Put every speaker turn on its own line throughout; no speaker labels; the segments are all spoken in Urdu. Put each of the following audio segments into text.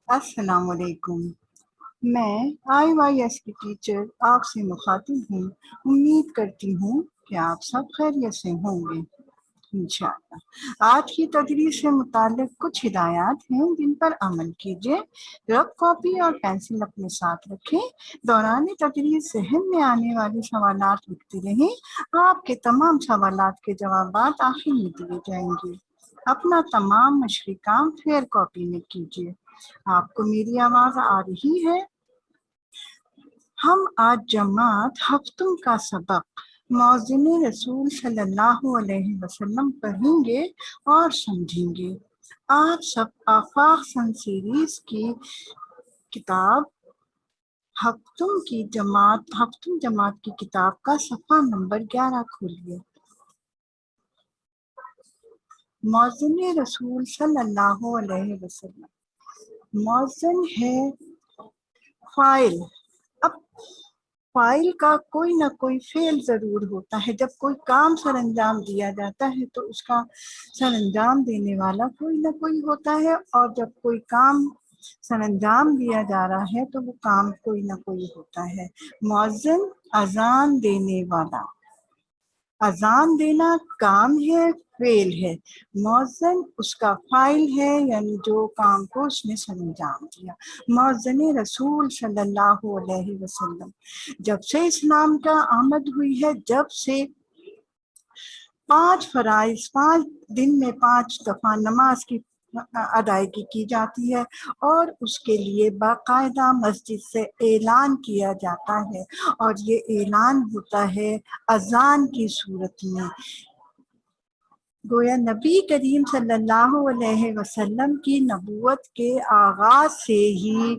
السلام علیکم۔ میں IYS کی ٹیچر آپ سے مخاطب ہوں۔ امید کرتی ہوں کہ آپ سب خیریت سے ہوں گے انشاءاللہ۔ آج کی تدریس سے متعلق کچھ ہدایات ہیں جن پر عمل کیجیے۔ رف کاپی اور پینسل اپنے ساتھ رکھیں۔ دوران تدریس ذہن میں آنے والے سوالات لکھتے رہیں۔ آپ کے تمام سوالات کے جوابات آخر میں دیے جائیں گے۔ اپنا تمام مشقی کام فیئر کاپی میں کیجیے۔ آپ کو میری آواز آ رہی ہے؟ ہم آج جماعت ہفتم کا سبق موزن رسول صلی اللہ علیہ وسلم پڑھیں گے اور سمجھیں گے۔ آپ سب آفاق سن سیریز کی کتاب ہفتم جماعت کی کتاب کا صفحہ نمبر 11 کھولیے۔ موزن رسول صلی اللہ علیہ وسلم، موزن ہے فاعل۔ اب فاعل کا کوئی نہ کوئی فعل ضرور ہوتا ہے۔ جب کوئی کام سر انجام دیا جاتا ہے تو اس کا سر انجام دینے والا کوئی نہ کوئی ہوتا ہے، اور جب کوئی کام سر انجام دیا جا رہا ہے تو وہ کام کوئی نہ کوئی ہوتا ہے۔ مؤذن اذان دینے والا، اذان دینا کام ہے، فعل ہے۔ مؤذن اس کا فاعل ہے، یعنی جو کام کو اس نے سر انجام دیا۔ مؤذن رسول صلی اللہ علیہ وسلم، جب سے اسلام کا آمد ہوئی ہے، جب سے 5 فرائض، 5 دن میں 5 دفعہ نماز کی ادائیگی کی جاتی ہے، اور اس کے لیے باقاعدہ مسجد سے اعلان کیا جاتا ہے، اور یہ اعلان ہوتا ہے اذان کی صورت میں۔ گویا نبی کریم صلی اللہ علیہ وسلم کی نبوت کے آغاز سے ہی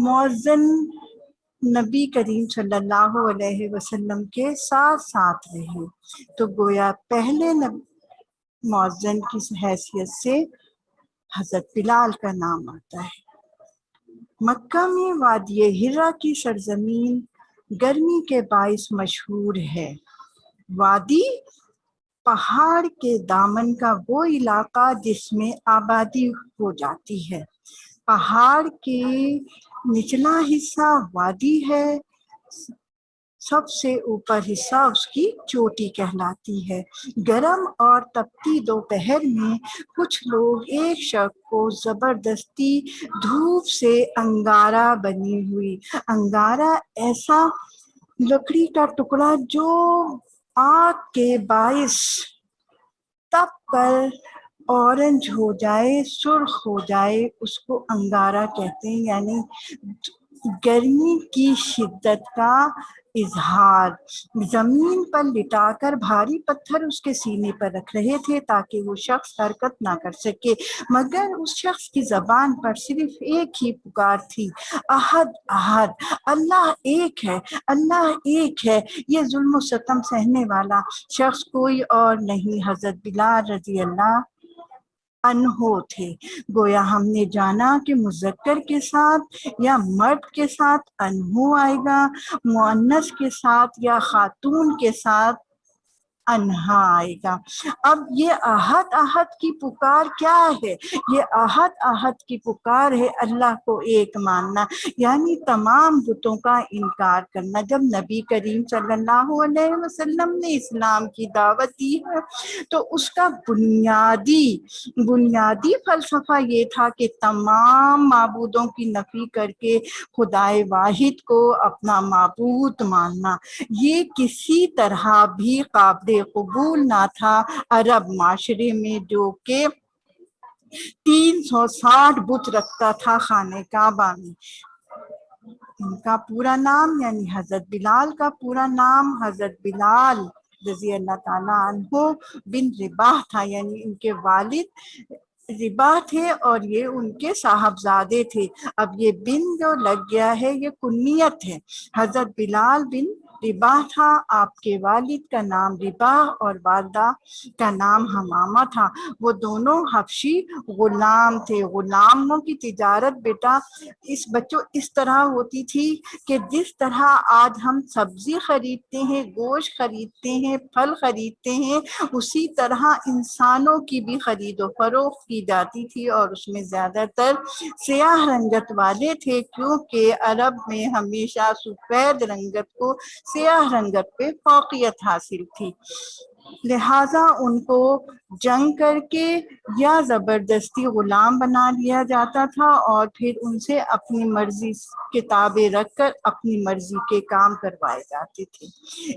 مؤذن نبی کریم صلی اللہ علیہ وسلم کے ساتھ ساتھ رہے، تو گویا پہلے مؤذن کی حیثیت سے حضرت بلال کا نام آتا ہے۔ مکہ میں وادی حرا کی سرزمین گرمی کے باعث مشہور ہے۔ وادی پہاڑ کے دامن کا وہ علاقہ جس میں آبادی ہو جاتی ہے۔ پہاڑ کے نچلا حصہ وادی ہے، سب سے اوپر حصہ اس کی چوٹی کہلاتی ہے۔ گرم اور تپتی دوپہر میں کچھ لوگ ایک شخص کو زبردستی دھوپ سے انگارہ بنی ہوئی، انگارہ ایسا لکڑی کا ٹکڑا جو آگ کے باعث تپ کر اورنج ہو جائے، سرخ ہو جائے، اس کو انگارہ کہتے ہیں، یعنی گرمی کی شدت کا اظہار۔ زمین پر لٹا کر بھاری پتھر اس کے سینے پر رکھ رہے تھے تاکہ وہ شخص حرکت نہ کر سکے، مگر اس شخص کی زبان پر صرف ایک ہی پکار تھی، احد احد، اللہ ایک ہے، اللہ ایک ہے۔ یہ ظلم و ستم سہنے والا شخص کوئی اور نہیں، حضرت بلال رضی اللہ عنہ تھے۔ گویا ہم نے جانا کہ مذکر کے ساتھ یا مرد کے ساتھ عنہ آئے گا، مؤنث کے ساتھ یا خاتون کے ساتھ انہا آئے گا۔ اب یہ احد احد کی پکار کیا ہے؟ یہ احد احد کی پکار ہے اللہ کو ایک ماننا، یعنی تمام بتوں کا انکار کرنا۔ جب نبی کریم صلی اللہ علیہ وسلم نے اسلام کی دعوت دی ہے تو اس کا بنیادی فلسفہ یہ تھا کہ تمام معبودوں کی نفی کر کے خدائے واحد کو اپنا معبود ماننا۔ یہ کسی طرح بھی قابل قبول نہ تھا عرب معاشرے میں، جو کہ 360 بت رکھتا تھا خانہ کعبہ میں۔ ان کا پورا نام، یعنی حضرت بلال کا پورا نام حضرت بلال رضی اللہ تعالیٰ عنہ بن رباح تھا، یعنی ان کے والد رباح تھے اور یہ ان کے صاحبزادے تھے۔ اب یہ بن جو لگ گیا ہے یہ کنیت ہے۔ حضرت بلال بن ربا تھا، آپ کے والد کا نام ربا اور والدہ کا نام حمامہ تھا۔ وہ دونوں حبشی غلام تھے۔ غلاموں کی تجارت بیٹا بچوں اس طرح ہوتی تھی کہ جس طرح آج ہم سبزی خریدتے ہیں، گوشت خریدتے ہیں، پھل خریدتے ہیں، اسی طرح انسانوں کی بھی خرید و فروخت کی جاتی تھی، اور اس میں زیادہ تر سیاہ رنگت والے تھے، کیونکہ عرب میں ہمیشہ سفید رنگت کو سیاہ رنگت پہ فوقیت حاصل تھی، لہٰذا ان کو جنگ کر کے یا زبردستی غلام بنا لیا جاتا تھا، اور پھر ان سے اپنی مرضی کتابیں رکھ کر اپنی مرضی کے کام کروائے جاتے تھے۔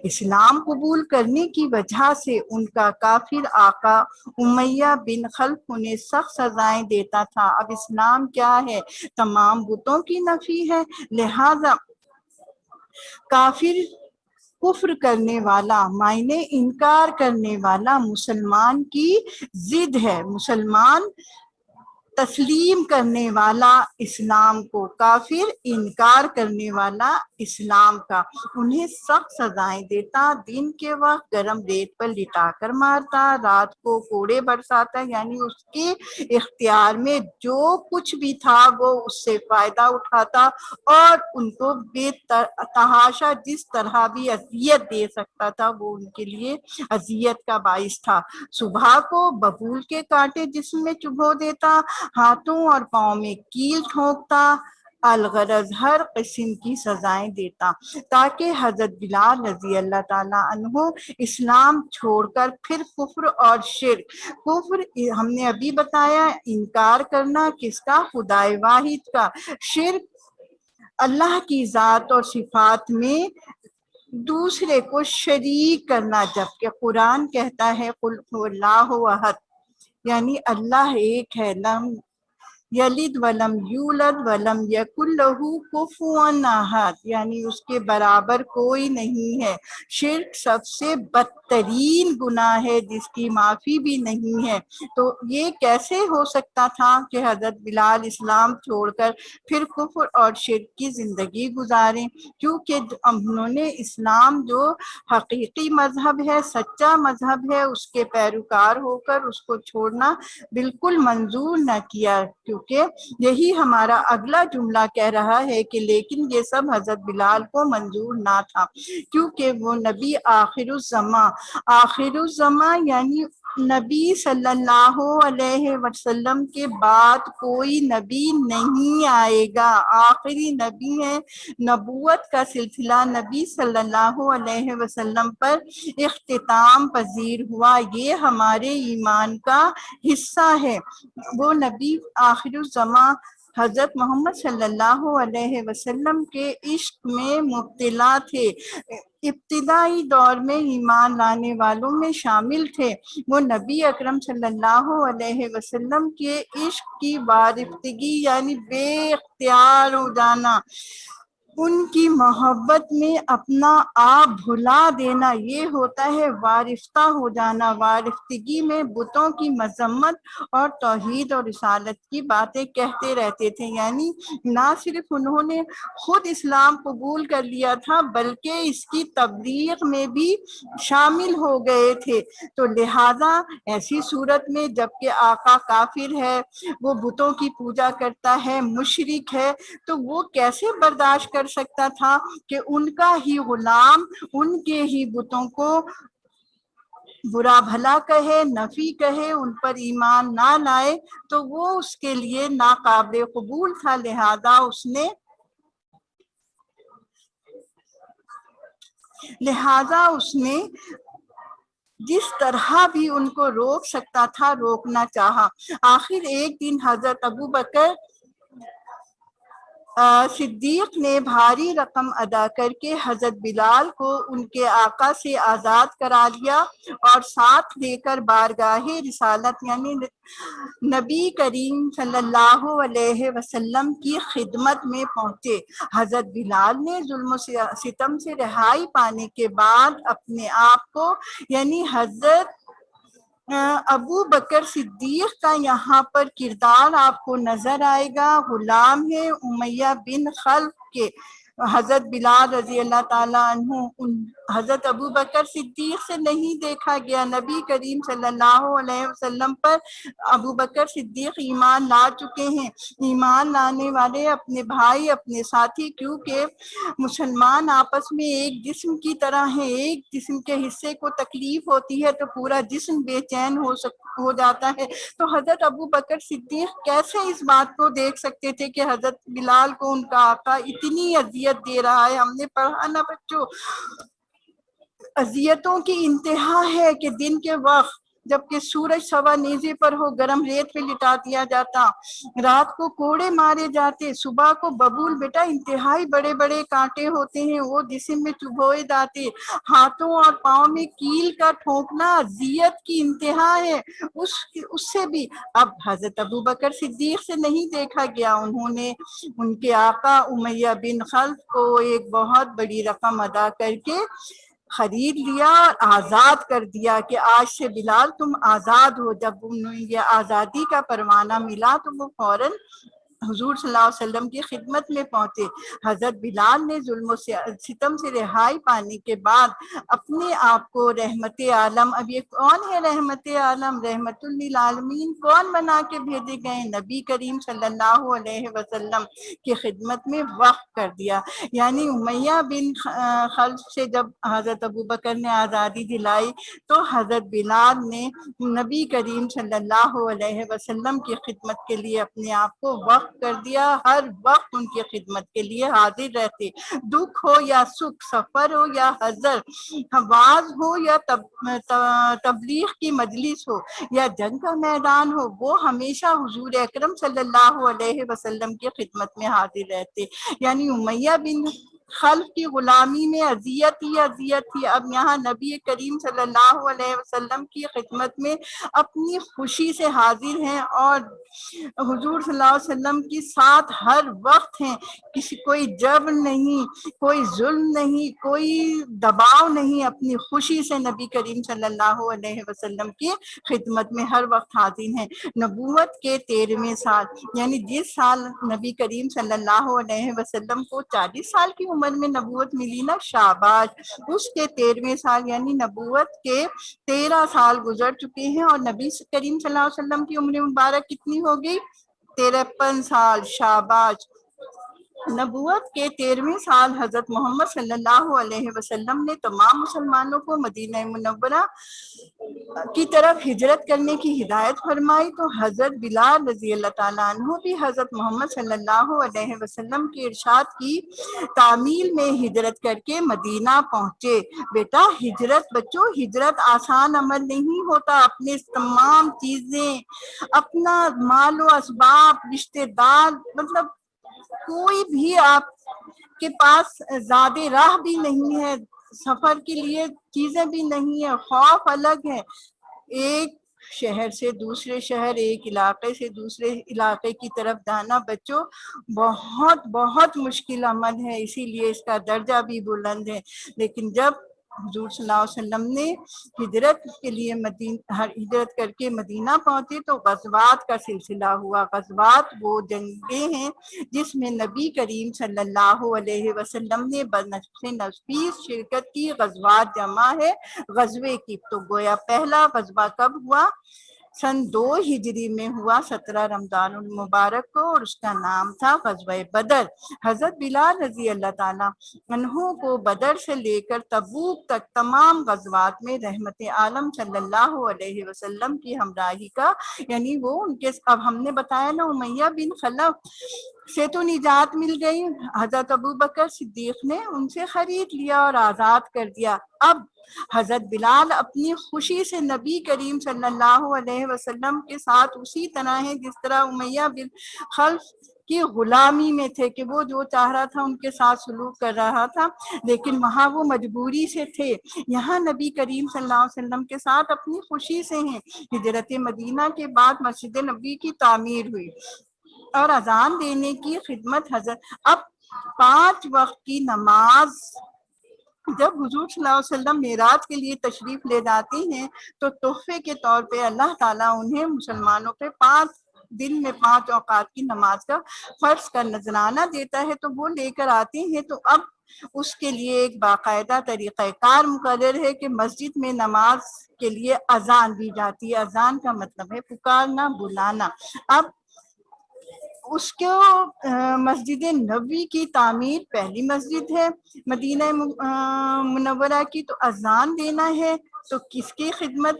اسلام قبول کرنے کی وجہ سے ان کا کافر آقا امیہ بن خلف انہیں سخت سزائیں دیتا تھا۔ اب اسلام کیا ہے؟ تمام بتوں کی نفی ہے، لہذا کافر کفر کرنے والا، معنی انکار کرنے والا مسلمان کی ضد ہے۔ مسلمان تسلیم کرنے والا اسلام کو، کافر انکار کرنے والا اسلام کا، انہیں سخت سزائیں دیتا، دن کے وقت گرم ریت پر لٹا کر مارتا، رات کو کوڑے برساتا، یعنی اس کے اختیار میں جو کچھ بھی تھا وہ اس سے فائدہ اٹھاتا، اور ان کو بے تحاشا جس طرح بھی اذیت دے سکتا تھا وہ ان کے لیے اذیت کا باعث تھا۔ صبح کو ببول کے کانٹے جسم میں چبھو دیتا، ہاتھوں اور پاؤں میں کیل ٹھونکتا، الغرض ہر قسم کی سزائیں دیتا، تاکہ حضرت بلال رضی اللہ تعالیٰ عنہ اسلام چھوڑ کر پھر کفر اور شرک، کفر ہم نے ابھی بتایا انکار کرنا کس کا؟ خدائے واحد کا، شرک اللہ کی ذات اور صفات میں دوسرے کو شریک کرنا، جبکہ قرآن کہتا ہے قل هو اللہ احد، یعنی اللہ ایک ہے، لم یلد ولم یولد ولم یکن لہ کفوا احد، یعنی اس کے برابر کوئی نہیں ہے۔ شرک سب سے بدترین گناہ ہے جس کی معافی بھی نہیں ہے۔ تو یہ کیسے ہو سکتا تھا کہ حضرت بلال اسلام چھوڑ کر پھر کفر اور شرک کی زندگی گزاریں؟ کیونکہ انہوں نے اسلام جو حقیقی مذہب ہے، سچا مذہب ہے، اس کے پیروکار ہو کر اس کو چھوڑنا بالکل منظور نہ کیا، کیونکہ یہی ہمارا اگلا جملہ کہہ رہا ہے کہ لیکن یہ سب حضرت بلال کو منظور نہ تھا، کیونکہ وہ نبی آخر الزماں یعنی نبی صلی اللہ علیہ وسلم کے بعد کوئی نبی نہیں آئے گا، آخری نبی ہے۔ نبوت کا سلسلہ نبی صلی اللہ علیہ وسلم پر اختتام پذیر ہوا، یہ ہمارے ایمان کا حصہ ہے۔ وہ نبی آخر الزماں حضرت محمد صلی اللہ علیہ وسلم کے عشق میں مبتلا تھے، ابتدائی دور میں ایمان لانے والوں میں شامل تھے۔ وہ نبی اکرم صلی اللہ علیہ وسلم کے عشق کی وارفتگی یعنی بے اختیار ہو جانا، ان کی محبت میں اپنا آپ بھلا دینا، یہ ہوتا ہے وارفتہ ہو جانا۔ وارفتگی میں بتوں کی مذمت اور توحید اور رسالت کی باتیں کہتے رہتے تھے، یعنی نہ صرف انہوں نے خود اسلام قبول کر لیا تھا بلکہ اس کی تبلیغ میں بھی شامل ہو گئے تھے۔ تو لہٰذا ایسی صورت میں جبکہ آقا کافر ہے، وہ بتوں کی پوجا کرتا ہے، مشرک ہے، تو وہ کیسے برداشت کر سکتا تھا کہ ان کا ہی غلام ان کے ہی بتوں کو برا بھلا کہے، نفی کہے، ان پر ایمان نہ لائے، تو وہ اس کے لیے ناقابل قبول تھا، لہذا اس نے جس طرح بھی ان کو روک سکتا تھا روکنا چاہا۔ آخر ایک دن حضرت ابوبکر صدیق نے بھاری رقم ادا کر کے حضرت بلال کو ان کے آقا سے آزاد کرا لیا اور ساتھ لے کر بارگاہ رسالت یعنی نبی کریم صلی اللہ علیہ وسلم کی خدمت میں پہنچے۔ حضرت بلال نے ظلم و ستم سے رہائی پانے کے بعد اپنے آپ کو یعنی حضرت ابو بکر صدیق کا یہاں پر کردار آپ کو نظر آئے گا، غلام ہے امیہ بن خلف کے، حضرت بلال رضی اللہ تعالیٰ عنہ حضرت ابو بکر صدیق سے نہیں دیکھا گیا۔ نبی کریم صلی اللہ علیہ وسلم پر ابو بکر صدیق ایمان لا چکے ہیں۔ ایمان لانے والے اپنے بھائی، اپنے ساتھی، کیونکہ مسلمان آپس میں ایک جسم کی طرح ہیں۔ ایک جسم کے حصے کو تکلیف ہوتی ہے تو پورا جسم بے چین ہو جاتا ہے۔ تو حضرت ابو بکر صدیق کیسے اس بات کو دیکھ سکتے تھے کہ حضرت بلال کو ان کا آقا اتنی اذیت دے رہا ہے؟ ہم نے پڑھا نا بچوں، اذیتوں کی انتہا ہے کہ دن کے وقت جبکہ سورج سوا نیزے پر ہو گرم ریت پہ لٹا دیا جاتا، رات کو کوڑے مارے جاتے، صبح کو ببول بیٹا انتہائی بڑے بڑے کانٹے ہوتے ہیں وہ جسم میں چبھوئے جاتے، ہاتھوں اور پاؤں میں کیل کا ٹھونکنا اذیت کی انتہا ہے۔ اس سے بھی اب حضرت ابو بکر صدیق سے نہیں دیکھا گیا۔ انہوں نے ان کے آقا امیہ بن خلف کو ایک بہت بڑی رقم ادا کر کے خرید لیا اور آزاد کر دیا کہ آج سے بلال تم آزاد ہو۔ جب انہیں یہ آزادی کا پروانہ ملا تو وہ فوراً حضور صلی اللہ علیہ وسلم کی خدمت میں پہنچے۔ حضرت بلال نے ظلم و ستم سے رہائی پانے کے بعد اپنے آپ کو رحمت عالم، اب یہ کون ہے رحمت عالم؟ رحمت للعالمین کون بنا کے بھیجے گئے؟ نبی کریم صلی اللہ علیہ وسلم کی خدمت میں وقف کر دیا۔ یعنی امیہ بن خلف سے جب حضرت ابو بکر نے آزادی دلائی تو حضرت بلال نے نبی کریم صلی اللہ علیہ وسلم کی خدمت کے لیے اپنے آپ کو وقف کر دیا۔ ہر وقت ان کی خدمت کے لیے حاضر رہتے، دکھ ہو یا سکھ، سفر ہو یا حضر، واز ہو یا تبلیغ کی مجلس ہو یا جنگ کا میدان ہو، وہ ہمیشہ حضور اکرم صلی اللہ علیہ وسلم کی خدمت میں حاضر رہتے۔ یعنی امیہ بن خلف کی غلامی میں اذیت ہی اذیت تھی، اب یہاں نبی کریم صلی اللہ علیہ وسلم کی خدمت میں اپنی خوشی سے حاضر ہیں اور حضور صلی اللہ علیہ وسلم کی ساتھ ہر وقت ہیں۔ کوئی جبر نہیں، کوئی ظلم نہیں، کوئی دباؤ نہیں، اپنی خوشی سے نبی کریم صلی اللہ علیہ وسلم کی خدمت میں ہر وقت حاضر ہیں۔ نبوت کے 13ویں سال، یعنی جس سال نبی کریم صلی اللہ علیہ وسلم کو 40 سال کی عمر میں نبوت ملی نا، شاباش، اس کے 13ویں سال یعنی نبوت کے 13 سال گزر چکے ہیں اور نبی کریم صلی اللہ علیہ وسلم کی عمر مبارک کتنی ہوگی؟ 53 سال، شاباش۔ نبوت کے 13ویں سال حضرت محمد صلی اللہ علیہ وسلم نے تمام مسلمانوں کو مدینہ منورہ کی طرف ہجرت کرنے کی ہدایت فرمائی تو حضرت بلال رضی اللہ تعالیٰ عنہ بھی حضرت محمد صلی اللہ علیہ وسلم کے ارشاد کی تعمیل میں ہجرت کر کے مدینہ پہنچے۔ بیٹا ہجرت، بچوں ہجرت آسان عمل نہیں ہوتا۔ اپنے تمام چیزیں، اپنا مال و اسباب، رشتے دار، مطلب کوئی بھی آپ کے پاس زیادہ راہ بھی نہیں ہے، سفر کے لیے چیزیں بھی نہیں ہے، خوف الگ ہے۔ ایک شہر سے دوسرے شہر، ایک علاقے سے دوسرے علاقے کی طرف جانا بچوں بہت بہت مشکل عمل ہے، اسی لیے اس کا درجہ بھی بلند ہے۔ لیکن جب حضور صلی اللہ علیہ وسلم نے ہجرت کے لیے ہجرت کر کے مدینہ پہنچے تو غزوات کا سلسلہ ہوا۔ غزوات وہ جنگیں ہیں جس میں نبی کریم صلی اللہ علیہ وسلم نے بنفس نفیس شرکت کی۔ غزوات جمع ہے غزوے کی، تو گویا پہلا غزوہ کب ہوا؟ سن 2 ہجری میں ہوا، 17 رمضان المبارک کو، اور اس کا نام تھا غزوہ بدر۔ حضرت بلال رضی اللہ تعالیٰ عنہ کو بدر سے لے کر تبوک تک تمام غزوات میں رحمت عالم صلی اللہ علیہ وسلم کی ہمراہی کا، یعنی وہ ان کے، اب ہم نے بتایا نا امیہ بن خلف سے تو نجات مل گئی، حضرت ابو بکر صدیق نے ان سے خرید لیا اور آزاد کر دیا۔ اب حضرت بلال اپنی خوشی سے نبی کریم صلی اللہ علیہ وسلم کے ساتھ اسی طرح ہیں جس طرح امیہ بن خلف کی غلامی میں تھے کہ وہ جو چاہ رہا تھا ان کے ساتھ سلوک کر رہا تھا، لیکن وہاں وہ مجبوری سے تھے۔ یہاں نبی کریم صلی اللہ علیہ وسلم کے ساتھ اپنی خوشی سے ہیں۔ ہجرت مدینہ کے بعد مسجد نبی کی تعمیر ہوئی اور اذان دینے کی خدمت حضرت، اب 5 وقت کی نماز جب حضور صلی اللہ علیہ وسلم معراج کے لیے تشریف لے جاتے ہیں تو تحفے کے طور پہ اللہ تعالیٰ انہیں مسلمانوں پہ 5 دن میں 5 اوقات کی نماز کا فرض کا نذرانہ دیتا ہے تو وہ لے کر آتے ہیں، تو اب اس کے لیے ایک باقاعدہ طریقہ کار مقرر ہے کہ مسجد میں نماز کے لیے اذان دی جاتی ہے۔ اذان کا مطلب ہے پکارنا، بلانا۔ اب اس کو مسجد نبوی کی تعمیر پہلی مسجد ہے مدینہ منورہ کی، تو اذان دینا ہے تو کس کی خدمت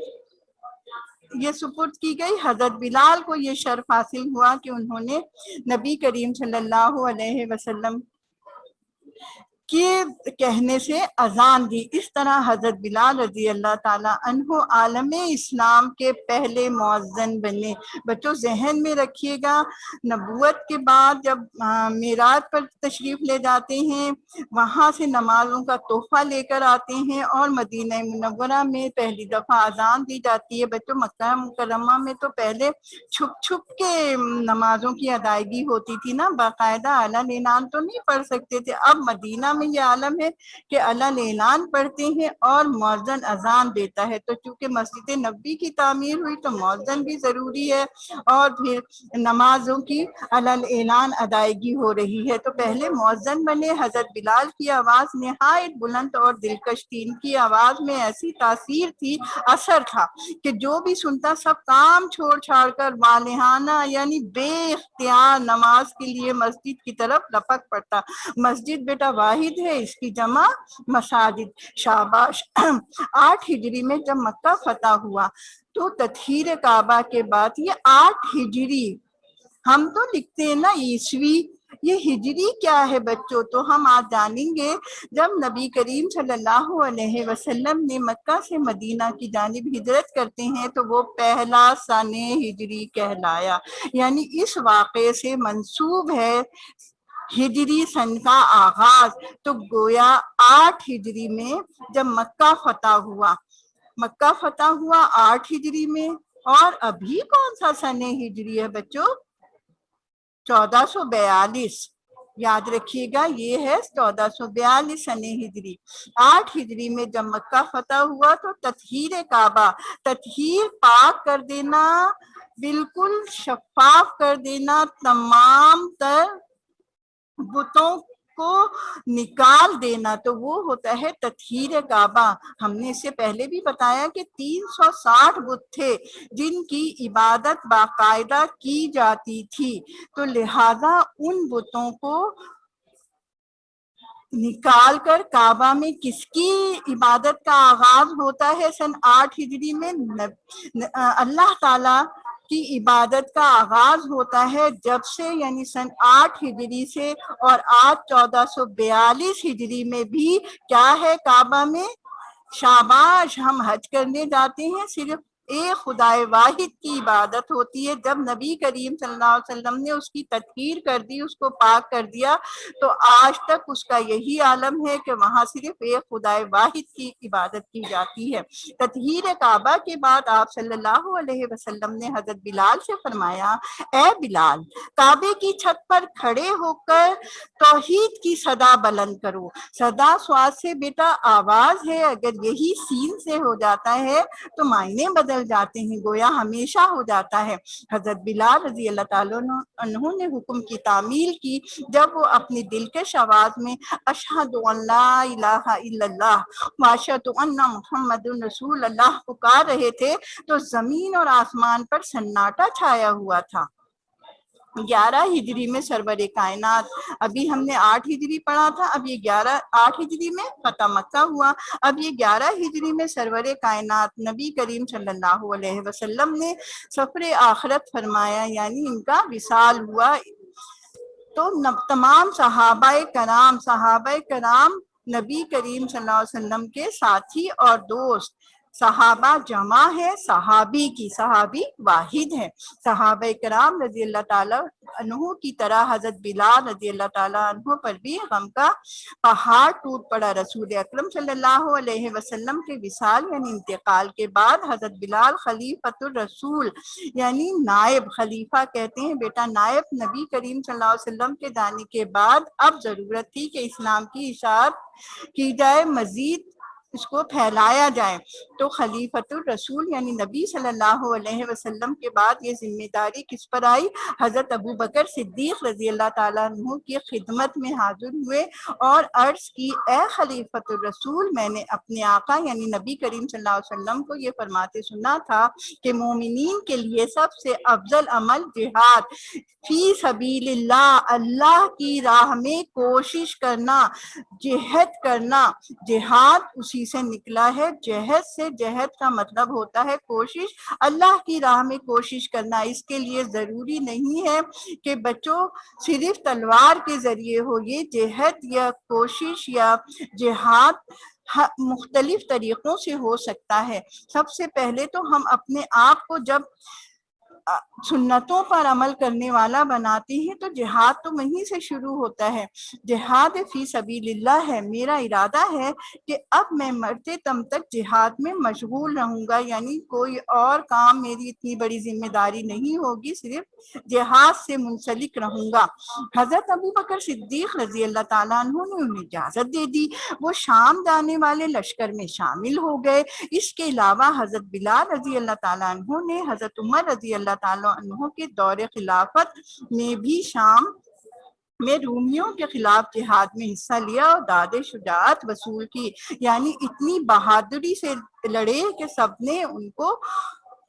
یہ سپرد کی گئی؟ حضرت بلال کو یہ شرف حاصل ہوا کہ انہوں نے نبی کریم صلی اللہ علیہ وسلم کے کہنے سے اذان دی۔ اس طرح حضرت بلال رضی اللہ تعالیٰ عنہ عالم اسلام کے پہلے مؤذن بنے۔ بچوں ذہن میں رکھیے گا، نبوت کے بعد جب معراج پر تشریف لے جاتے ہیں، وہاں سے نمازوں کا تحفہ لے کر آتے ہیں اور مدینہ منورہ میں پہلی دفعہ اذان دی جاتی ہے۔ بچوں مکہ مکرمہ میں تو پہلے چھپ چھپ کے نمازوں کی ادائیگی ہوتی تھی نا، باقاعدہ اعلان اعلان تو نہیں پڑھ سکتے تھے۔ اب مدینہ میں یہ عالم ہے کہ اعلان اعلان پڑھتے ہیں اور مؤذن اذان دیتا ہے، تو چونکہ مسجد نبوی کی تعمیر ہوئی تو مؤذن بھی ضروری ہے اور پھر نمازوں کی اعلان اعلان ادائیگی ہو رہی ہے، تو پہلے مؤذن بنے۔ حضرت بلال کی آواز نہایت بلند اور دلکش تھی، ان کی آواز میں ایسی تاثیر تھی، اثر تھا کہ جو بھی سنتا سب کام چھوڑ چھاڑ کر والہانہ یعنی بے اختیار نماز کے لیے مسجد کی طرف لپک پڑتا۔ مسجد بیٹا واحد ہے، اس کی جمع مساجد۔ شاباش 8 ہجری میں جب مکہ فتح ہوا تو تطہیر کعبہ کے بعد یہ 8 ہجری، ہم تو لکھتے ہیں نا عیسوی، یہ ہجری کیا ہے بچوں؟ تو ہم آج جانیں گے۔ جب نبی کریم صلی اللہ علیہ وسلم نے مکہ سے مدینہ کی جانب ہجرت کرتے ہیں تو وہ پہلا سن ہجری کہلایا، یعنی اس واقعے سے منسوب ہے ہجری سن کا آغاز۔ تو گویا 8 ہجری میں جب مکہ فتح ہوا، مکہ فتح ہوا 8 ہجری میں، اور ابھی کون سا سن ہجری ہے بچوں؟ 1442۔ یاد رکھیے گا یہ ہے 1442 سن ہجری۔ 8 ہجری میں جب مکہ فتح ہوا تو تطہیر کعبہ، تطہیر پاک کر دینا، بالکل شفاف کر دینا، تمام تر بتوں کو نکال دینا، تو وہ ہوتا ہے تطہیر کعبہ۔ ہم نے اس سے پہلے بھی بتایا کہ 360 بت تھے جن کی عبادت باقاعدہ کی جاتی تھی، تو لہذا ان بتوں کو نکال کر کعبہ میں کس کی عبادت کا آغاز ہوتا ہے؟ سن 8 ہجری میں اللہ تعالی کی عبادت کا آغاز ہوتا ہے جب سے، یعنی سن 8 ہجری سے، اور آج 1442 ہجری میں بھی کیا ہے کعبہ میں؟ شاباش، ہم حج کرنے جاتے ہیں، صرف ایک خدائے واحد کی عبادت ہوتی ہے۔ جب نبی کریم صلی اللہ علیہ وسلم نے اس کی تطہیر کر دی، اس کو پاک کر دیا، تو آج تک اس کا یہی عالم ہے کہ وہاں صرف ایک خدائے واحد کی عبادت کی جاتی ہے۔ تطہیر کعبہ کے بعد آپ صلی اللہ علیہ وسلم نے حضرت بلال سے فرمایا، اے بلال، کعبے کی چھت پر کھڑے ہو کر توحید کی صدا بلند کرو۔ صدا سواد سے بیٹا آواز ہے، اگر یہی سین سے ہو جاتا ہے تو معنی بدل جاتے ہیں، گویا ہمیشہ ہو جاتا ہے۔ حضرت بلال رضی اللہ تعالیٰ عنہ نے حکم کی تعمیل کی جب وہ اپنی دلکش آواز میں اشہد ان لا الہ الا اللہ واشہد ان محمد رسول اللہ پکار رہے تھے تو زمین اور آسمان پر سناٹا چھایا ہوا تھا۔ 11 ہجری میں سرور کائنات، ابھی ہم نے 8 ہجری پڑھا تھا، اب یہ 8 ہجری میں فتح مکہ ہوا، اب یہ 11 ہجری میں سرور کائنات نبی کریم صلی اللہ علیہ وسلم نے سفر آخرت فرمایا، یعنی ان کا وصال ہوا۔ تو تمام صحابہ کرام نبی کریم صلی اللہ علیہ وسلم کے ساتھی اور دوست، صحابہ جمع ہے، صحابی کی، صحابی واحد ہے۔ صحابہ کرام رضی اللہ تعالیٰ عنہ کی طرح حضرت بلال رضی اللہ تعالیٰ عنہ پر بھی غم کا پہاڑ ٹوٹ پڑا۔ رسول اکرم صلی اللہ علیہ وسلم کے وصال یعنی انتقال کے بعد حضرت بلال خلیفۃ الرسول یعنی نائب، خلیفہ کہتے ہیں بیٹا نائب، نبی کریم صلی اللہ علیہ وسلم کے جانے کے بعد اب ضرورت تھی کہ اسلام کی اشاعت کی جائے، مزید اس کو پھیلایا جائے۔ تو خلیفۃ الرسول یعنی نبی صلی اللہ علیہ وسلم کے بعد یہ ذمہ داری کس پر آئی؟ حضرت ابوبکر صدیق رضی اللہ تعالیٰ عنہ کی خدمت میں حاضر ہوئے اور عرض کی، اے خلیفۃ الرسول، میں نے اپنے آقا یعنی نبی کریم صلی اللہ علیہ وسلم کو یہ فرماتے سنا تھا کہ مومنین کے لیے سب سے افضل عمل جہاد فی سبیل اللہ، اللہ کی راہ میں کوشش کرنا، جہاد کرنا۔ جہاد اسی سے نکلا ہے، جہاد سے، جہاد کا مطلب ہوتا ہے کوشش، اللہ کی راہ میں کوشش کرنا۔ اس کے لیے ضروری نہیں ہے کہ بچوں صرف تلوار کے ذریعے ہو، یہ جہاد یا کوشش یا جہاد مختلف طریقوں سے ہو سکتا ہے۔ سب سے پہلے تو ہم اپنے آپ کو جب سنتوں پر عمل کرنے والا بناتے ہیں تو جہاد تو وہیں سے شروع ہوتا ہے۔ جہاد فی سبیل اللہ ہے، میرا ارادہ ہے کہ اب میں مرتے دم تک جہاد میں مشغول رہوں گا، یعنی کوئی اور کام، میری اتنی بڑی ذمہ داری نہیں ہوگی، صرف جہاد سے منسلک رہوں گا۔ حضرت ابوبکر صدیق رضی اللہ تعالیٰ عنہ نے انہیں اجازت دے دی، وہ شام جانے والے لشکر میں شامل ہو گئے۔ اس کے علاوہ حضرت بلال رضی اللہ تعالیٰ عنہ نے حضرت عمر رضی اللہ تعالیٰ عنہ کے دور خلافت میں بھی شام میں رومیوں کے خلاف جہاد میں حصہ لیا اور داد شجاعت وصول کی، یعنی اتنی بہادری سے لڑے کہ سب نے ان کو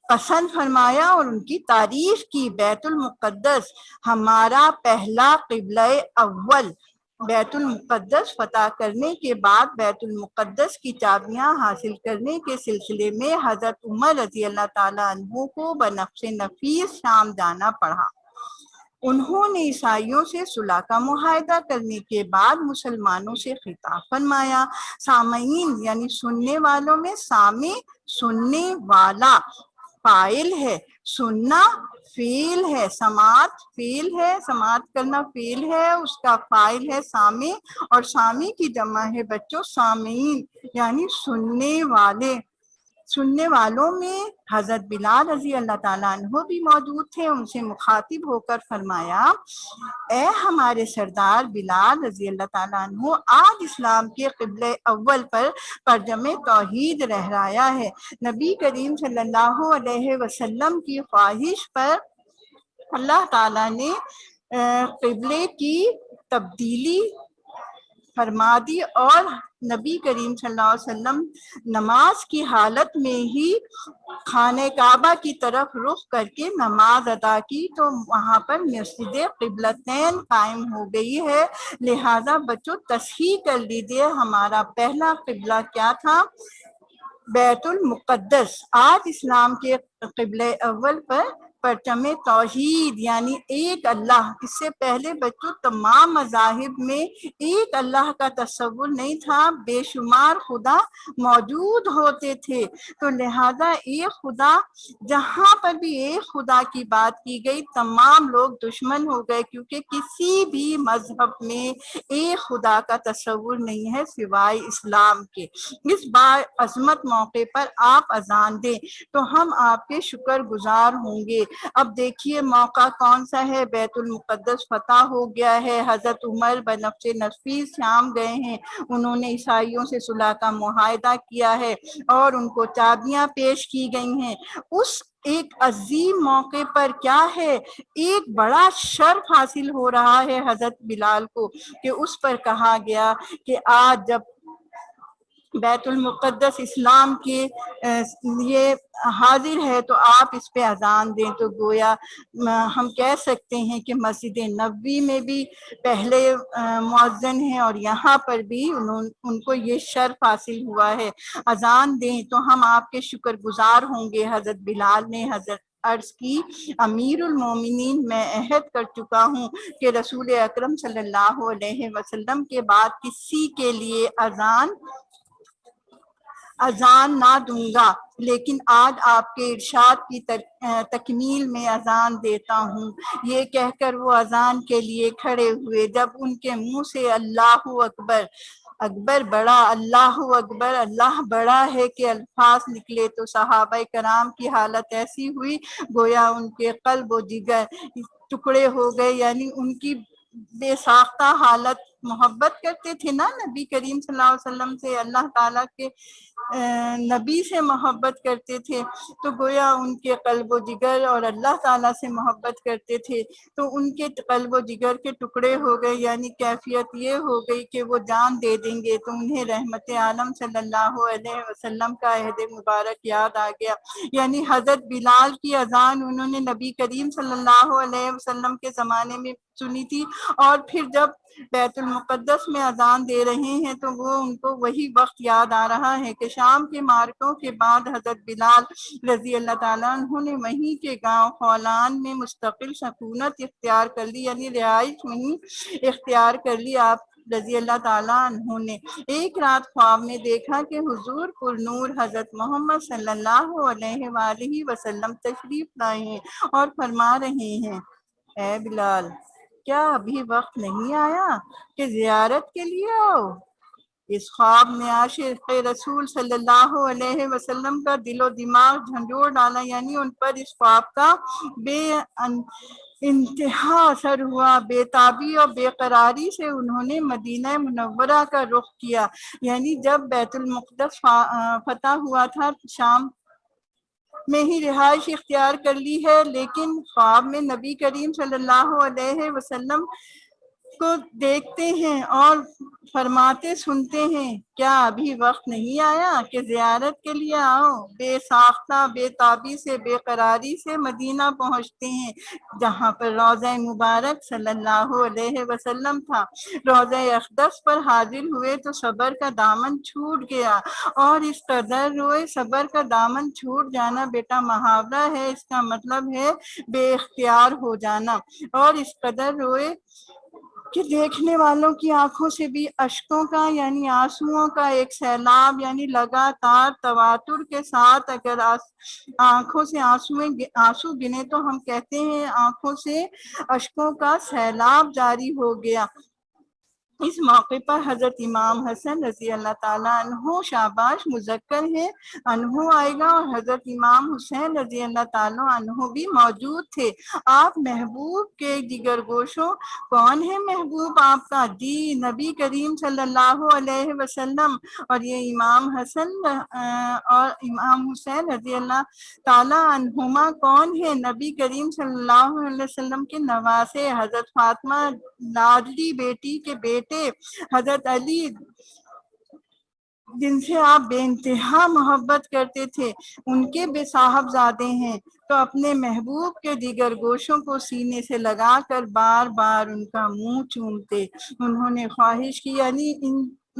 پسند فرمایا اور ان کی تعریف کی۔ بیت المقدس ہمارا پہلا قبلہ اول، بیت المقدس فتح کرنے کے بعد بیت المقدس کی چابیاں حاصل کرنے کے سلسلے میں حضرت عمر رضی اللہ تعالیٰ عنہ کو بنفس نفیس شام جانا پڑا۔ انہوں نے عیسائیوں سے صلح کا معاہدہ کرنے کے بعد مسلمانوں سے خطاب فرمایا۔ سامعین یعنی سننے والوں میں سامع سننے والا فاعل ہے، سننا فعل ہے، سماعت فعل ہے، سماعت کرنا فعل ہے، اس کا فاعل ہے سامع، اور سامع کی جمع ہے بچوں سامعین یعنی سننے والے۔ سننے والوں میں حضرت بلال رضی اللہ تعالیٰ عنہ بھی موجود تھے۔ ان سے مخاطب ہو کر فرمایا، اے ہمارے سردار بلال رضی اللہ تعالیٰ عنہ، آج اسلام کے قبلہ اول پر پرچم توحید لہرایا ہے۔ نبی کریم صلی اللہ علیہ وسلم کی خواہش پر اللہ تعالیٰ نے قبلے کی تبدیلی فرما دی اور نبی کریم صلی اللہ علیہ وسلم نماز کی حالت میں ہی خانہ کعبہ کی طرف رخ کر کے نماز ادا کی، تو وہاں پر مسجد قبلتین قائم ہو گئی ہے۔ لہذا بچوں تصحیح کر لیجیے، ہمارا پہلا قبلہ کیا تھا؟ بیت المقدس۔ آج اسلام کے قبلہ اول پر پرچم توحید یعنی ایک اللہ، اس سے پہلے بچوں تمام مذاہب میں ایک اللہ کا تصور نہیں تھا، بے شمار خدا موجود ہوتے تھے، تو لہذا ایک خدا، جہاں پر بھی ایک خدا کی بات کی گئی تمام لوگ دشمن ہو گئے، کیونکہ کسی بھی مذہب میں ایک خدا کا تصور نہیں ہے سوائے اسلام کے۔ اس بار عظمت موقع پر آپ اذان دیں تو ہم آپ کے شکر گزار ہوں گے۔ اب دیکھیے موقع کون سا ہے، بیت المقدس فتح ہو گیا ہے، حضرت عمر بنفس نفیس شام گئے ہیں، انہوں نے عیسائیوں سے صلح کا معاہدہ کیا ہے اور ان کو چابیاں پیش کی گئی ہیں۔ اس ایک عظیم موقع پر کیا ہے، ایک بڑا شرف حاصل ہو رہا ہے حضرت بلال کو، کہ اس پر کہا گیا کہ آج جب بیت المقدس اسلام کے یہ حاضر ہے تو آپ اس پہ اذان دیں، تو گویا ہم کہہ سکتے ہیں کہ مسجد نبوی میں بھی پہلے مؤذن ہیں اور یہاں پر بھی ان کو یہ شرف حاصل ہوا ہے، اذان دیں تو ہم آپ کے شکر گزار ہوں گے۔ حضرت بلال نے حضرت عرض کی، امیر المومنین میں عہد کر چکا ہوں کہ رسول اکرم صلی اللہ علیہ وسلم کے بعد کسی کے لیے اذان نہ دوں گا، لیکن آج آپ کے ارشاد کی تکمیل میں اذان دیتا ہوں۔ یہ کہہ کر وہ اذان کے لیے کھڑے ہوئے۔ جب ان کے منہ سے اللہ اکبر، اکبر بڑا، اللہ اکبر، اللہ بڑا ہے کہ الفاظ نکلے تو صحابہ کرام کی حالت ایسی ہوئی گویا ان کے قلب و جگر ٹکڑے ہو گئے، یعنی ان کی بے ساختہ حالت محبت کرتے تھے نا نبی کریم صلی اللہ علیہ وسلم سے، اللہ تعالیٰ کے نبی سے محبت کرتے تھے، تو گویا ان کے قلب و جگر اور اللہ تعالیٰ سے محبت کرتے تھے، تو ان کے قلب و جگر کے ٹکڑے ہو گئے، یعنی کیفیت یہ ہو گئی کہ وہ جان دے دیں گے، تو انہیں رحمت عالم صلی اللہ علیہ وسلم کا عہد مبارک یاد آ گیا۔ یعنی حضرت بلال کی اذان انہوں نے نبی کریم صلی اللہ علیہ وسلم کے زمانے میں سنی تھی، اور پھر جب بیت المقدس میں اذان دے رہے ہیں تو وہ ان کو وہی وقت یاد آ رہا ہے کہ شام کے معرکوں کے بعد حضرت بلال رضی اللہ تعالیٰ عنہ نے وہیں کے گاؤں خولان میں مستقل سکونت اختیار کر لی، یعنی رہائش وہیں اختیار کر لی آپ رضی اللہ تعالیٰ عنہ نے۔ ایک رات خواب میں دیکھا کہ حضور پر نور حضرت محمد صلی اللہ علیہ وآلہ وسلم تشریف لائے ہیں اور فرما رہے ہیں، اے بلال، کیا ابھی وقت نہیں آیا کہ زیارت کے لیے آؤ؟ اس خواب میں عاشق رسول صلی اللہ علیہ وسلم کا دل و دماغ جھنجھوڑ ڈالا، یعنی ان پر اس خواب کا بے انتہا اثر ہوا۔ بے تابی اور بے قراری سے انہوں نے مدینہ منورہ کا رخ کیا، یعنی جب بیت المقدس فتح ہوا تھا، شام میں ہی رہائش اختیار کر لی ہے، لیکن خواب میں نبی کریم صلی اللہ علیہ وسلم کو دیکھتے ہیں اور فرماتے سنتے ہیں، کیا ابھی وقت نہیں آیا کہ زیارت کے لیے آؤ؟ بے ساختہ بے تابی سے بے قراری سے مدینہ پہنچتے ہیں، جہاں پر روضہ مبارک صلی اللہ علیہ وسلم تھا۔ روضہ اقدس پر حاضر ہوئے تو صبر کا دامن چھوٹ گیا، اور اس قدر روئے۔ صبر کا دامن چھوٹ جانا بیٹا محاورہ ہے، اس کا مطلب ہے بے اختیار ہو جانا، اور اس قدر روئے کہ دیکھنے والوں کی آنکھوں سے بھی اشکوں کا یعنی آنسوؤں کا ایک سیلاب، یعنی لگاتار تواتر کے ساتھ اگر آنکھوں سے آنسو گنے تو ہم کہتے ہیں آنکھوں سے اشکوں کا سیلاب جاری ہو گیا۔ اس موقع پر حضرت امام حسن رضی اللہ تعالیٰ عنہ شاباش مذکر ہے، عنہ آئے گا، اور حضرت امام حسین رضی اللہ تعالیٰ عنہ بھی موجود تھے۔ آپ محبوب کے جگر گوشوں، کون ہے محبوب آپ کا؟ جی نبی کریم صلی اللہ علیہ وسلم۔ اور یہ امام حسن اور امام حسین رضی اللہ تعالیٰ عنہما کون ہے؟ نبی کریم صلی اللہ علیہ وسلم کے نواسے، حضرت فاطمہ لاڈلی بیٹی کے بیٹے حضرت علی، جن سے آپ بے انتہا محبت کرتے تھے، ان کے بے صاحبزادے ہیں۔ تو اپنے محبوب کے دیگر گوشوں کو سینے سے لگا کر بار بار ان کا منہ چومتے۔ انہوں نے خواہش کی، یعنی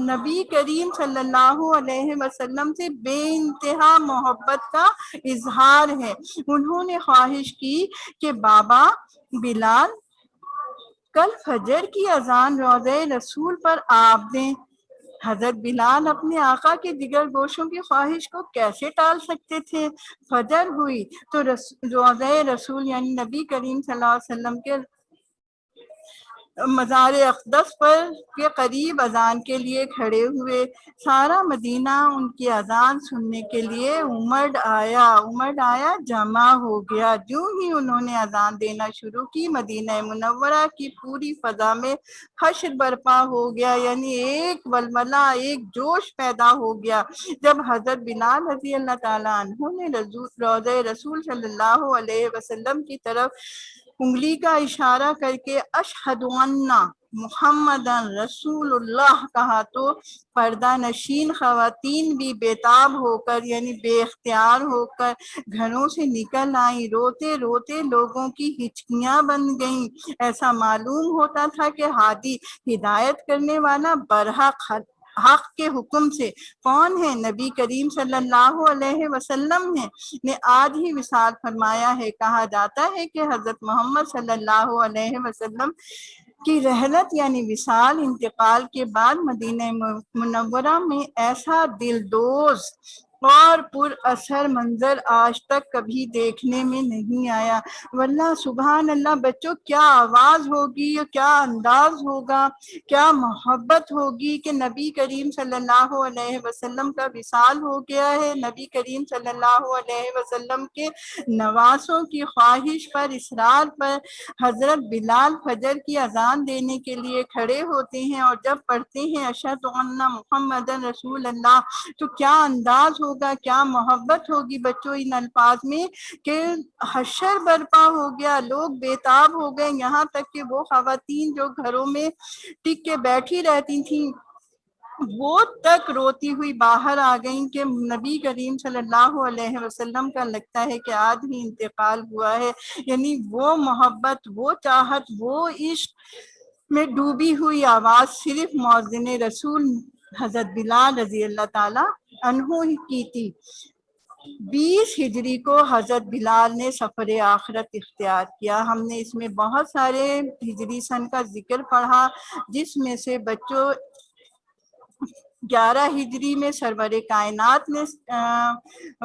نبی کریم صلی اللہ علیہ وسلم سے بے انتہا محبت کا اظہار ہے۔ انہوں نے خواہش کی کہ بابا بلال کل فجر کی اذان روضہ رسول پر آپ دیں۔ حضرت بلال اپنے آقا کے جگر گوشوں کی خواہش کو کیسے ٹال سکتے تھے؟ فجر ہوئی تو روضہ رسول یعنی نبی کریم صلی اللہ علیہ وسلم کے مزار اقدس پر کے قریب اذان کے لیے کھڑے ہوئے۔ سارا مدینہ ان کی اذان سننے کے لیے امڑ آیا، جمع ہو گیا۔ جو ہی انہوں نے اذان دینا شروع کی، مدینہ منورہ کی پوری فضا میں حشر برپا ہو گیا، یعنی ایک ولولہ، ایک جوش پیدا ہو گیا۔ جب حضرت بلال رضی اللہ تعالیٰ عنہ نے روضہ رسول صلی اللہ علیہ وسلم کی طرف انگلی کا اشارہ کر کے اشہد ان محمدن رسول اللہ کہا تو پردہ نشین خواتین بھی بےتاب ہو کر یعنی بے اختیار ہو کر گھروں سے نکل آئیں، روتے روتے لوگوں کی ہچکیاں بن گئیں۔ ایسا معلوم ہوتا تھا کہ ہادی، ہدایت کرنے والا برحق حق کے حکم سے کون ہے؟ نبی کریم صلی اللہ علیہ وسلم نے آج ہی وصال فرمایا ہے۔ کہا جاتا ہے کہ حضرت محمد صلی اللہ علیہ وسلم کی رحلت یعنی وصال، انتقال کے بعد مدینہ منورہ میں ایسا دلدوز اور پر اثر منظر آج تک کبھی دیکھنے میں نہیں آیا۔ ورنہ سبحان اللہ بچوں، کیا آواز ہوگی، کیا انداز ہوگا، کیا محبت ہوگی کہ نبی کریم صلی اللہ علیہ وسلم کا وصال ہو گیا ہے۔ نبی کریم صلی اللہ علیہ وسلم کے نواسوں کی خواہش پر، اصرار پر حضرت بلال فجر کی اذان دینے کے لیے کھڑے ہوتے ہیں، اور جب پڑھتے ہیں اشہد ان محمد رسول اللہ، تو کیا انداز ہوگا، کیا محبت ہوگی بچوں ان الفاظ میں کہ حشر برپا ہو گیا، لوگ بےتاب ہو گئے، یہاں تک کہ وہ خواتین جو گھروں میں ٹک کے بیٹھی رہتی تھیں وہ تک روتی ہوئی باہر آ گئیں کہ نبی کریم صلی اللہ علیہ وسلم کا لگتا ہے کہ آج ہی انتقال ہوا ہے۔ یعنی وہ محبت، وہ چاہت، وہ عشق میں ڈوبی ہوئی آواز صرف مؤذن رسول حضرت بلال رضی اللہ تعالی عنہ کی تھی۔ 20 ہجری کو حضرت بلال نے سفر آخرت اختیار کیا۔ ہم نے اس میں بہت سارے ہجری سن کا ذکر پڑھا، جس میں سے بچوں 11 ہجری میں سرور کائنات نے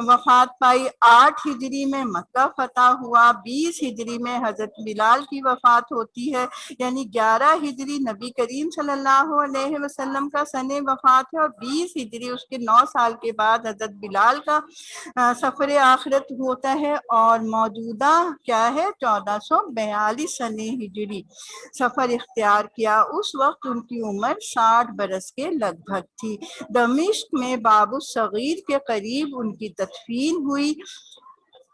وفات پائی، 8 ہجری میں مکہ فتح ہوا، 20 ہجری میں حضرت بلال کی وفات ہوتی ہے۔ یعنی 11 ہجری نبی کریم صلی اللہ علیہ وسلم کا سن وفات ہے، اور 20 ہجری اس کے 9 سال کے بعد حضرت بلال کا سفر آخرت ہوتا ہے، اور موجودہ کیا ہے 1442 سن ہجری سفر اختیار کیا۔ اس وقت ان کی عمر 60 برس کے لگ بھگ تھی۔ دمشق میں باب الصغیر کے قریب ان کی تدفین ہوئی۔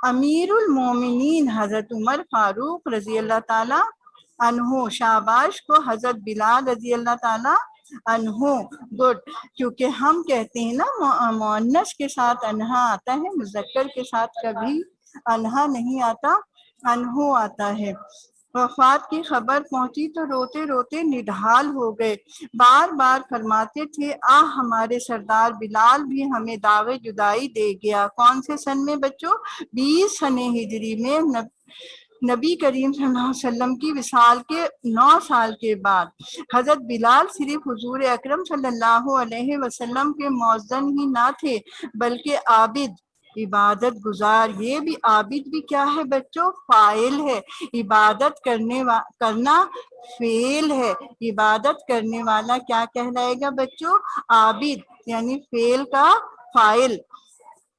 امیر المومنین حضرت عمر فاروق رضی اللہ تعالی عنہ شاباش کو حضرت بلال رضی اللہ تعالی عنہ گڈ، کیونکہ ہم کہتے ہیں نا مؤنث کے ساتھ انہا آتا ہے، مذکر کے ساتھ کبھی انہا نہیں آتا، انہو آتا ہے۔ وفات کی خبر پہنچی تو روتے روتے نڈھال ہو گئے، بار بار فرماتے تھے ہمارے سردار بلال بھی ہمیں داغ جدائی دے گیا۔ کون سے سن میں بچوں؟ 20 سن ہجری میں نبی کریم صلی اللہ علیہ وسلم کی وصال کے 9 سال کے بعد۔ حضرت بلال صرف حضور اکرم صلی اللہ علیہ وسلم کے مؤذن ہی نہ تھے بلکہ عابد، عبادت گزار۔ یہ بھی عابد بھی کیا ہے بچوں؟ فاعل ہے۔ عبادت کرنا فعل ہے۔ عبادت کرنے والا کیا کہلائے گا بچوں؟ عابد، یعنی فعل کا فاعل۔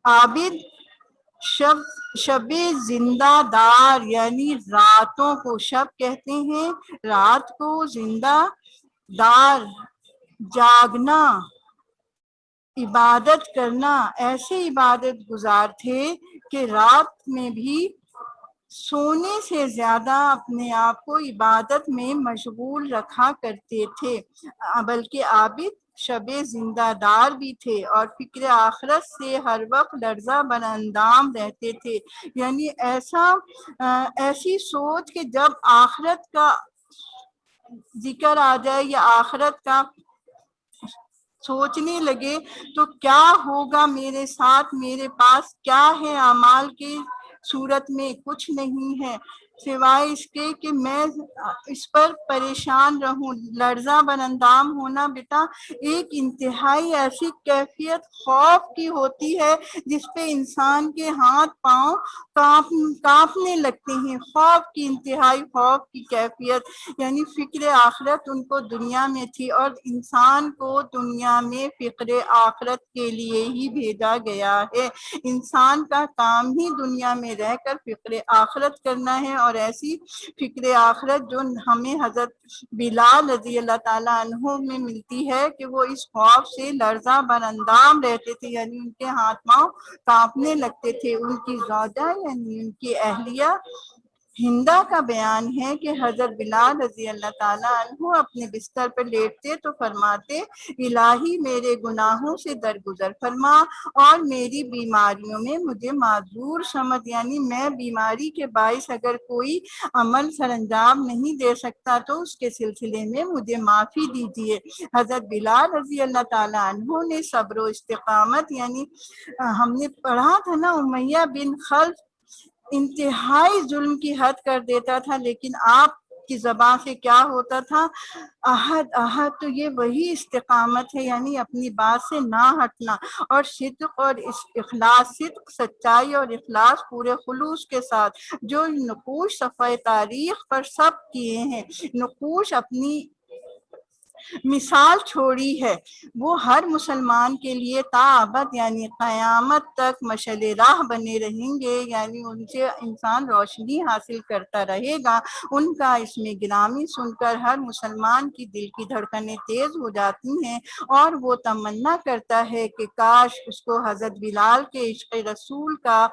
عابد شب زندہ دار، یعنی راتوں کو شب کہتے ہیں، رات کو زندہ دار جاگنا، عبادت کرنا۔ ایسے عبادت گزار تھے کہ رات میں بھی سونے سے زیادہ اپنے آپ کو عبادت میں مشغول رکھا کرتے تھے، بلکہ عابد شب زندہ دار بھی تھے، اور فکر آخرت سے ہر وقت لرزہ بر اندام رہتے تھے۔ یعنی ایسی سوچ کہ جب آخرت کا ذکر آ جائے یا آخرت کا سوچنے لگے تو کیا ہوگا میرے ساتھ، میرے پاس کیا ہے اعمال کی صورت میں؟ کچھ نہیں ہے سوائے اس کے کہ میں اس پر پریشان رہوں۔ لرزہ بر اندام ہونا بیٹا ایک انتہائی ایسی کیفیت خوف کی ہوتی ہے جس پہ انسان کے ہاتھ پاؤں کانپنے لگتے ہیں۔ خوف کی انتہائی خوف کی کیفیت، یعنی فکر آخرت ان کو دنیا میں تھی، اور انسان کو دنیا میں فکر آخرت کے لیے ہی بھیجا گیا ہے۔ انسان کا کام ہی دنیا میں رہ کر فکر آخرت کرنا ہے، اور ایسی فکر آخرت جو ہمیں حضرت بلال رضی اللہ تعالیٰ عنہ میں ملتی ہے کہ وہ اس خوف سے لرزہ بر اندام رہتے تھے، یعنی ان کے ہاتھ پاؤں کانپنے لگتے تھے۔ ان کی زوجہ یعنی ان کی اہلیہ ہندا کا بیان ہے کہ حضرت بلال رضی اللہ تعالیٰ عنہ اپنے بستر پر لیٹتے تو فرماتے الہی میرے گناہوں سے درگزر فرما اور میری بیماریوں میں مجھے معذور سمجھ، یعنی میں بیماری کے باعث اگر کوئی عمل سر انجام نہیں دے سکتا تو اس کے سلسلے میں مجھے معافی دیجیے۔ حضرت بلال رضی اللہ تعالیٰ عنہ نے صبر و استقامت، یعنی ہم نے پڑھا تھا نا امیہ بن خلف انتہائی ظلم کی حد کر دیتا تھا، لیکن آپ کی زبان سے کیا ہوتا تھا؟ احد احد، تو یہ وہی استقامت ہے، یعنی اپنی بات سے نہ ہٹنا، اور صدق اور اخلاص، صدق سچائی اور اخلاص پورے خلوص کے ساتھ، جو نقوش صفحہ تاریخ پر سب کیے ہیں، نقوش اپنی مثال چھوڑی ہے، وہ ہر مسلمان کے لیے تا ابد یعنی قیامت تک مشعل راہ بنے رہیں گے، یعنی ان سے انسان روشنی حاصل کرتا رہے گا۔ ان کا اس میں گرامی سن کر ہر مسلمان کی دل کی دھڑکنیں تیز ہو جاتی ہیں، اور وہ تمنا کرتا ہے کہ کاش اس کو حضرت بلال کے عشق رسول کا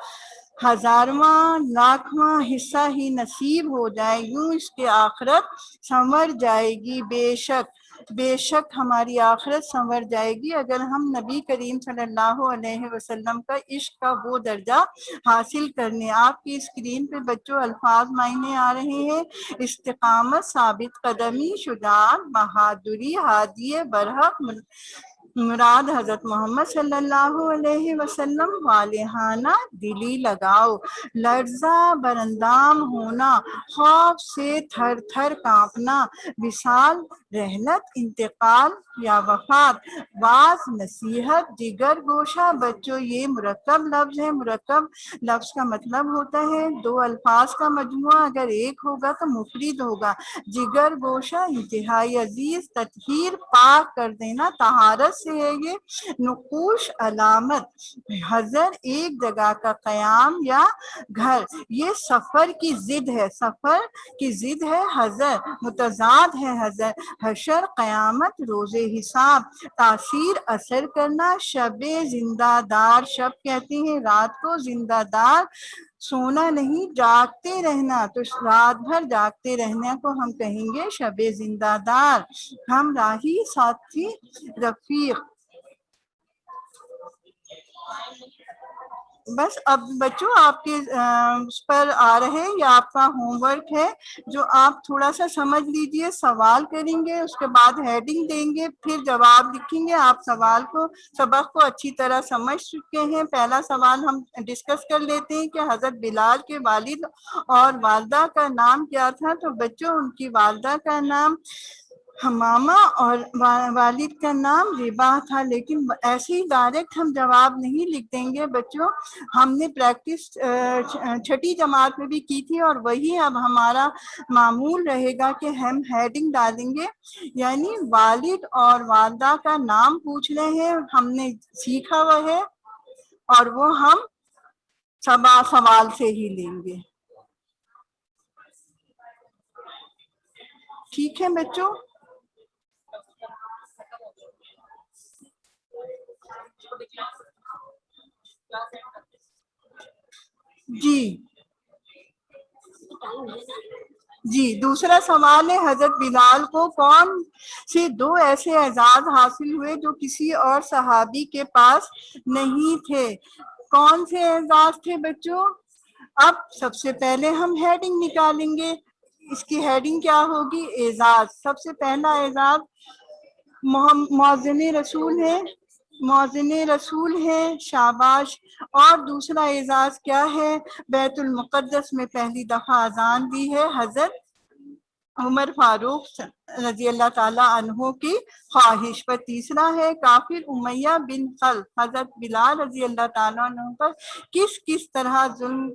ہزارواں لاکھواں حصہ ہی نصیب ہو جائے، یوں اس کی آخرت سنور جائے گی۔ بے شک ہماری آخرت سنور جائے گی اگر ہم نبی کریم صلی اللہ علیہ وسلم کا عشق کا وہ درجہ حاصل کرنے۔ آپ کی اسکرین پہ بچوں الفاظ معنی آ رہے ہیں: استقامت، ثابت قدمی، شجاعت، بہادری، ہادی برحق مراد حضرت محمد صلی اللہ علیہ وسلم، والہانہ دلی لگاؤ، لرزہ براندام ہونا، خوف سے تھر تھر کانپنا، وصال رحلت، انتقال یا وفات، واعظ نصیحت، جگر گوشہ۔ بچوں یہ مرکب لفظ ہے، مرکب لفظ کا مطلب ہوتا ہے دو الفاظ کا مجموعہ، اگر ایک ہوگا تو مفرد ہوگا۔ جگر گوشہ انتہائی عزیز، تطہیر پاک کر دینا، طہارت سے ہے یہ۔ نقوش علامت، حضر ایک جگہ کا قیام یا گھر، یہ سفر کی ضد ہے، سفر کی ضد ہے حضر، متضاد ہے حضر۔ حشر قیامت، روز حساب، تاثیر اثر کرنا، شب زندہ دار، شب کہتے ہیں رات کو، زندہ دار سونا نہیں جاگتے رہنا، تو رات بھر جاگتے رہنے کو ہم کہیں گے شب زندہ دار۔ ہم راہی، ساتھی، رفیق۔ بس اب بچوں آپ کے اس پر آ رہے ہیں، یہ آپ کا ہوم ورک ہے جو آپ تھوڑا سا سمجھ لیجئے، سوال کریں گے، اس کے بعد ہیڈنگ دیں گے، پھر جواب لکھیں گے۔ آپ سبق کو اچھی طرح سمجھ چکے ہیں۔ پہلا سوال ہم ڈسکس کر لیتے ہیں کہ حضرت بلال کے والد اور والدہ کا نام کیا تھا؟ تو بچوں ان کی والدہ کا نام حمامہ اور والد کا نام رباح تھا، لیکن ایسے ہی ڈائریکٹ ہم جواب نہیں لکھ دیں گے بچوں، ہم نے پریکٹس چھٹی جماعت میں بھی کی تھی، اور وہی اب ہمارا معمول رہے گا کہ ہم ہیڈنگ ڈالیں گے، یعنی والد اور والدہ کا نام پوچھ رہے ہیں، ہم نے سیکھا وہ ہے، اور وہ ہم سوال سے ہی لیں گے۔ ٹھیک ہے بچوں؟ جی دوسرا سوال ہے، حضرت بلال کو کون سے دو ایسے اعزاز حاصل ہوئے جو کسی اور صحابی کے پاس نہیں تھے؟ کون سے اعزاز تھے بچوں؟ اب سب سے پہلے ہم ہیڈنگ نکالیں گے، اس کی ہیڈنگ کیا ہوگی؟ اعزاز۔ سب سے پہلا اعزاز مؤذن رسول ہے، مؤذن رسول ہے، شاباش۔ اور دوسرا اعزاز کیا ہے؟ بیت المقدس میں پہلی دفعہ اذان دی ہے حضرت عمر فاروق رضی اللہ تعالیٰ عنہ کی خواہش پر۔ تیسرا ہے کافر امیہ بن خلف حضرت بلال رضی اللہ تعالیٰ عنہ پر کس طرح ظلم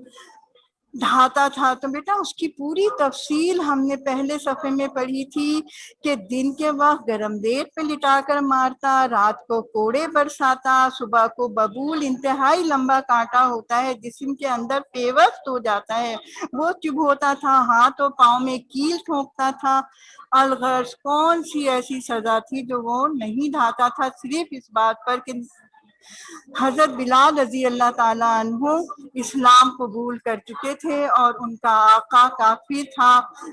ڈھاتا تھا۔ تو بیٹا اس کی پوری تفصیل ہم نے پہلے صفحے میں پڑھی تھی کہ دن کے وقت گرم دیگ پہ لٹا کر مارتا، رات کو کوڑے برساتا، صبح کو ببول انتہائی لمبا کانٹا ہوتا ہے جسم کے اندر پیوست ہو جاتا ہے، وہ چبھوتا تھا، ہاتھ و پاؤں میں کیل ٹھونکتا تھا۔ الغرض کون سی ایسی سزا تھی جو وہ نہیں ڈھاتا تھا؟ صرف اس بات پر کہ حضرت بلال رضی اللہ تعالیٰ عنہ اسلام قبول کر چکے تھے اور ان کا آقا کافر تھا،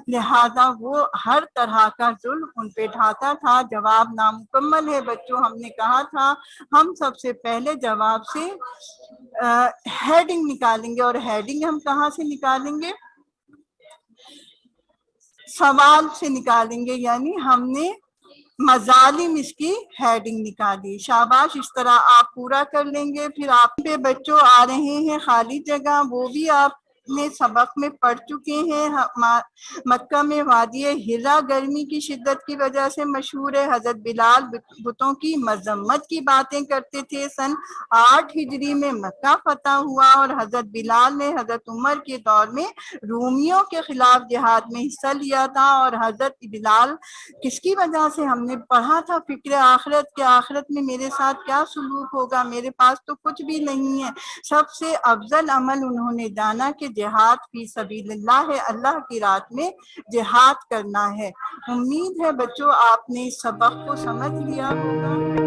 لہذا وہ ہر طرح کا ظلم ان پہ ڈھاتا تھا۔ جواب نامکمل ہے بچوں، ہم نے کہا تھا ہم سب سے پہلے جواب سے ہیڈنگ نکالیں گے، اور ہیڈنگ ہم کہاں سے نکالیں گے؟ سوال سے نکالیں گے، یعنی ہم نے مظالم اس کی ہیڈنگ نکالی۔ شاباش، اس طرح آپ پورا کر لیں گے۔ پھر آپ پہ بچوں آ رہے ہیں خالی جگہ، وہ بھی آپ میں سبق میں پڑھ چکے ہیں۔ مکہ میں وادی ہرا گرمی کی شدت کی وجہ سے مشہور ہے۔ حضرت بلال بتوں کی مذمت کی باتیں کرتے تھے۔ سن 8 ہجری میں مکہ فتح ہوا اور حضرت بلال نے حضرت عمر کے دور میں رومیوں کے خلاف جہاد میں حصہ لیا تھا۔ اور حضرت بلال کس کی وجہ سے ہم نے پڑھا تھا فکر آخرت کے، آخرت میں میرے ساتھ کیا سلوک ہوگا، میرے پاس تو کچھ بھی نہیں ہے۔ سب سے افضل عمل انہوں نے جانا کہ جہاد فی سبیل اللہ ہے، اللہ کی راہ میں جہاد کرنا ہے۔ امید ہے بچوں آپ نے اس سبق کو سمجھ لیا ہوگا۔